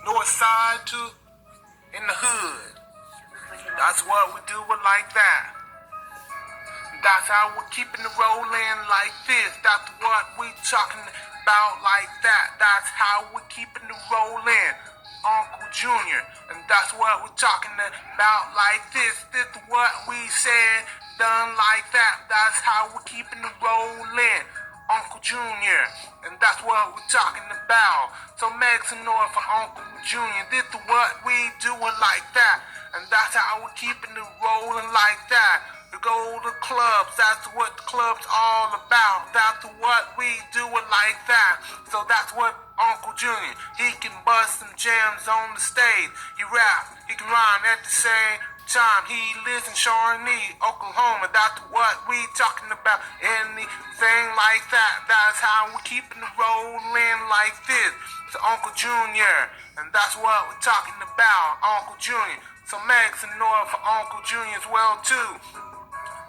north side to in the hood. That's what we do it like that. That's how we're keeping it rolling like this. That's what we talking about like that. That's how we're keeping it rolling, Uncle Junior. And that's what we're talking about like this. This is what we said, done like that. That's how we're keeping it rolling, Uncle Junior. And that's what we're talking about. So make some noise for Uncle Junior. This is what we doing like that. And that's how we're keeping it rolling like that. We go to clubs, that's what the club's all about. That's what we do it like that. So that's what Uncle Junior, he can bust some jams on the stage. He rap, he can rhyme at the same time. He lives in Shawnee, Oklahoma. That's what we talking about. Anything like that. That's how we keeping it rolling like this. So Uncle Junior, and that's what we're talking about, Uncle Junior. So make some noise for Uncle Junior as well too.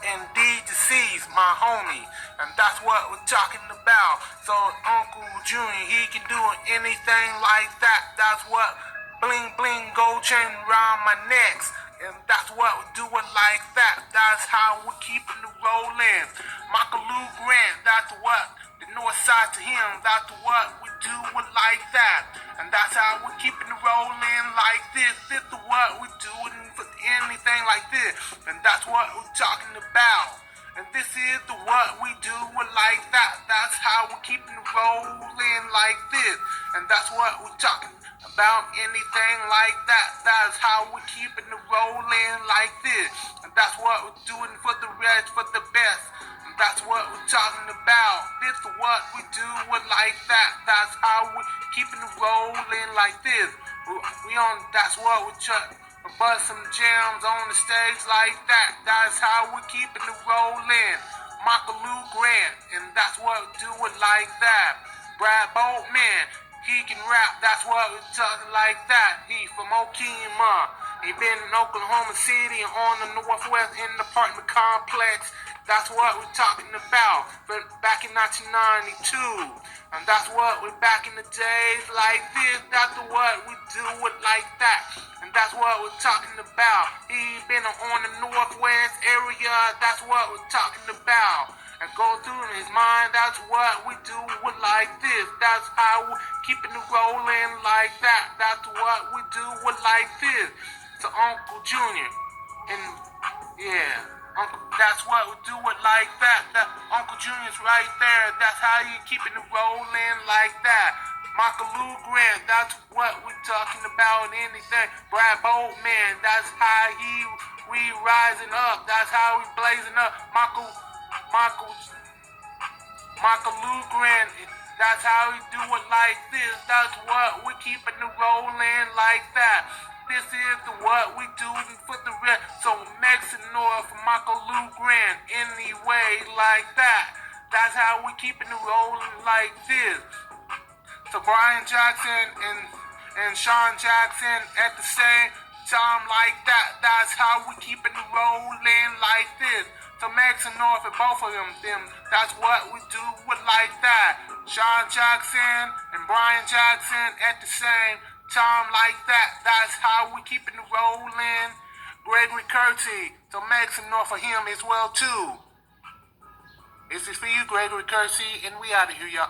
Indeed, deceased, my homie, and that's what we're talking about. So Uncle Junior, he can do anything like that. That's what bling bling gold chain around my necks, and that's what we do it like that. That's how we're keeping it rolling. Makaloo Grant, that's what the north side to him. That's what we do it like that, and that's how we're keeping it rolling like this. This is what we doing for anything like this, and that's what we're talking about. And this is the what we do it like that. That's how we're keeping it rolling like this, and that's what we're talking about. Anything like that. That's how we're keeping it rolling like this, and that's what we're doing for the rest, for the best. And that's what we're talking about. This is what we do it like that. That's how we're keeping it rolling like this. We on. That's what we're trying. Bust some jams on the stage like that. That's how we keeping it rolling. Makaloo Grant, and that's what we do it like that. Brad Boltman, he can rap. That's what we talking like that. He from Okima. He been in Oklahoma City and on the Northwest in the apartment complex. That's what we're talking about. But back in 1992. And that's what we're back in the days like this. That's what we do it like that. And that's what we're talking about. He been on the Northwest area. That's what we're talking about. And go through his mind. That's what we do it like this. That's how we're keeping it rolling like that. That's what we do it like this. So Uncle Junior. And yeah. That's what we do it like that. Uncle Junior's right there. That's how you keeping it rolling like that. Makaloo Grant, that's what we talking about. Anything. Brad Boltman, that's how we rising up. That's how we blazing up. Makaloo Grant, that's how we do it like this. That's what we keeping it rolling like that. This is the what we do for the rest. So make some noise for Makaloo Grant anyway like that. That's how we keeping it rolling like this. So Brian Jackson and Sean Jackson at the same time like that. That's how we keeping it rolling like this. So make some noise for both of them. That's what we do it like that. Sean Jackson and Brian Jackson at the same time like that. That's how we keeping it rolling. Gregory Kersey. So make some noise for him as well too. This is for you, Gregory Kersey, and we out of here, y'all.